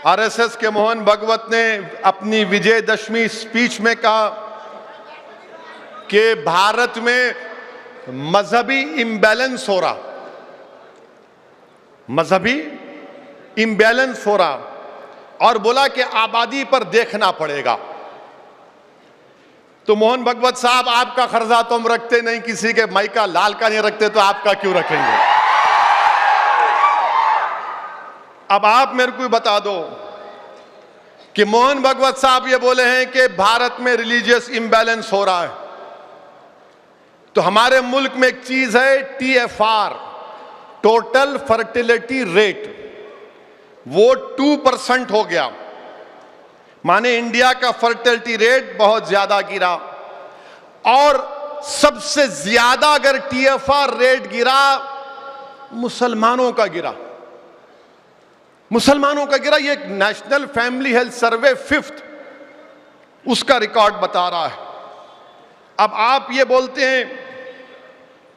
RSS के मोहन भागवत ने अपनी विजयदशमी स्पीच में कहा कि भारत में मजहबी इम्बैलेंस हो रहा, मजहबी इम्बैलेंस हो रहा, और बोला कि आबादी पर देखना पड़ेगा। तो मोहन भागवत साहब, आपका खर्जा तो हम रखते नहीं, किसी के माई का लाल का नहीं रखते, तो आपका क्यों रखेंगे? अब आप मेरे को बता दो कि मोहन भागवत साहब ये बोले हैं कि भारत में रिलीजियस इम्बैलेंस हो रहा है, तो हमारे मुल्क में एक चीज है TFR, टोटल फर्टिलिटी रेट, वो 2% हो गया। माने इंडिया का फर्टिलिटी रेट बहुत ज्यादा गिरा, और सबसे ज्यादा अगर TFR रेट गिरा, मुसलमानों का गिरा, मुसलमानों का गिरा। ये national family health survey 5th उसका रिकॉर्ड बता रहा है। अब आप ये बोलते हैं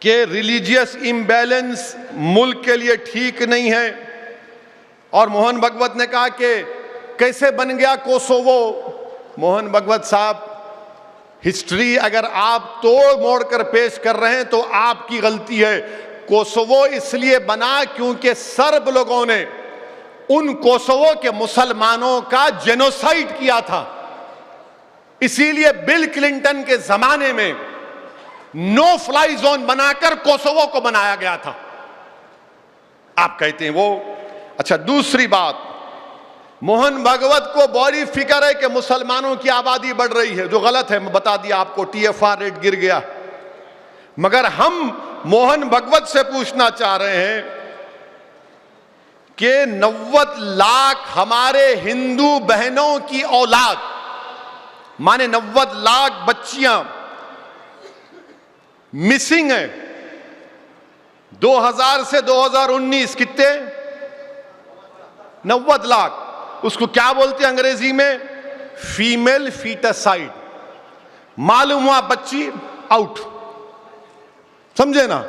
कि रिलीजियस इम्बैलेंस मुल्क के लिए ठीक नहीं है, और मोहन भागवत ने कहा कि कैसे बन गया कोसोवो। मोहन भागवत साहब, हिस्ट्री अगर आप तोड़ मोड़ कर पेश कर रहे हैं तो आपकी गलती है। कोसोवो इसलिए बना क्योंकि सर्ब लोगों ने उन कोसोवो के मुसलमानों का जेनोसाइड किया था, इसीलिए बिल क्लिंटन के जमाने में नो फ्लाई जोन बनाकर कोसोवो को बनाया गया था। आप कहते हैं वो। अच्छा, दूसरी बात, मोहन भागवत को बड़ी फिक्र है कि मुसलमानों की आबादी बढ़ रही है, जो गलत है। मैं बता दिया आपको, TFR रेट गिर गया। मगर हम मोहन भागवत से पूछना चाह रहे हैं कि 90 लाख हमारे हिंदू बहनों की औलाद, माने 90 लाख बच्चियां मिसिंग है। 2000 से 2019 कितने? 90 लाख। उसको क्या बोलते हैं अंग्रेजी में? फीमेल फीटसाइड। मालूम हुआ बच्ची आउट। समझे ना?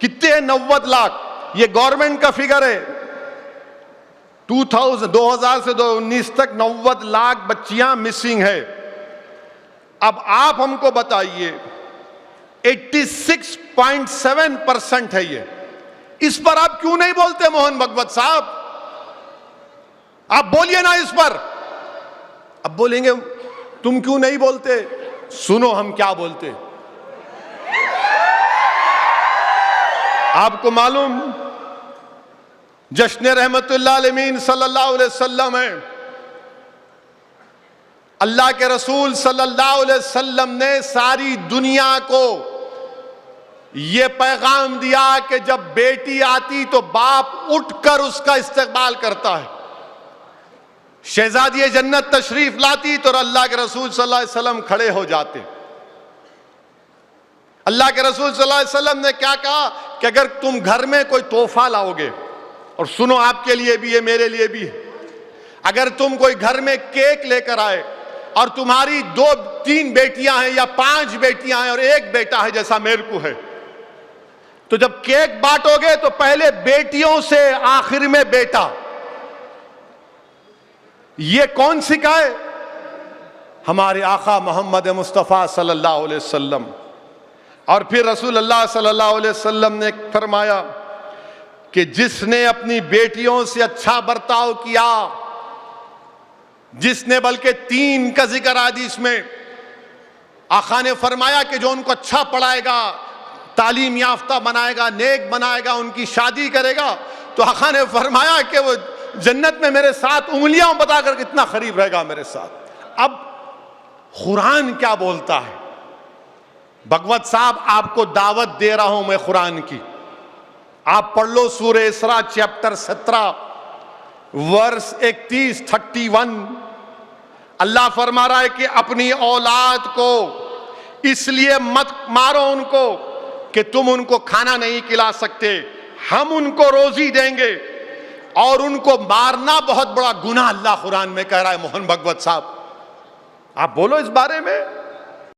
कितने हैं? 90 लाख। ये गवर्नमेंट का फिगर है। 2000 से 2019 तक 90 लाख बच्चियां मिसिंग है। अब आप हमको बताइए, 86.7% है ये। इस पर आप क्यों नहीं बोलते मोहन भागवत साहब? आप बोलिए ना इस पर। अब बोलेंगे तुम क्यों नहीं बोलते? सुनो हम क्या बोलते। आपको मालूम जश्न रहमतुल्लाह अलमीन सल्लल्लाहु अलैहि वसल्लम है। अल्लाह के रसूल सल्लल्लाहु अलैहि वसल्लम ने सारी दुनिया को यह पैगाम दिया कि जब बेटी आती तो बाप उठकर उसका इस्तकबाल करता है। शहजादी जन्नत तशरीफ लाती तो अल्लाह के रसूल सल्लल्लाहु अलैहि वसल्लम खड़े हो जाते। अल्लाह के रसूल सल्लल्लाहु अलैहि वसल्लम ने क्या कहा कि अगर तुम घर में कोई तोहफा लाओगे, और सुनो आपके लिए भी है, मेरे लिए भी है, अगर तुम कोई घर में केक लेकर आए और तुम्हारी 2-3 बेटियां हैं या 5 बेटियां हैं और 1 बेटा है जैसा मेरे को है, तो जब केक बांटोगे तो पहले बेटियों से आखिर में बेटा। ये कौन सिखाए? हमारे आका मोहम्मद मुस्तफ़ा सल्लल्लाहु अलैहि वसल्लम। और फिर रसूल अल्लाह सल्लल्लाहु अलैहि वसल्लम ने फरमाया कि जिसने अपनी बेटियों से अच्छा बर्ताव किया, जिसने, बल्कि 3 का जिक्र हदीस में आका ने फरमाया कि जो उनको अच्छा पढ़ाएगा, तालीम याफ्ता बनाएगा, नेक बनाएगा, उनकी शादी करेगा, तो आका ने फरमाया कि वो जन्नत में मेरे साथ उंगलियां बताकर कितना करीब रहेगा मेरे साथ। अब कुरान क्या बोलता है? भगवत साहब, आपको दावत दे रहा हूं मैं कुरान की। आप पढ़ लो सूरह इसरा चैप्टर 17 वर्स 31 अल्लाह फरमा रहा है कि अपनी औलाद को इसलिए मत मारो उनको कि तुम उनको खाना नहीं खिला सकते, हम उनको रोजी देंगे, और उनको मारना बहुत बड़ा गुनाह अल्लाह कुरान में कह रहा है। मोहन भागवत साहब, आप बोलो इस बारे में।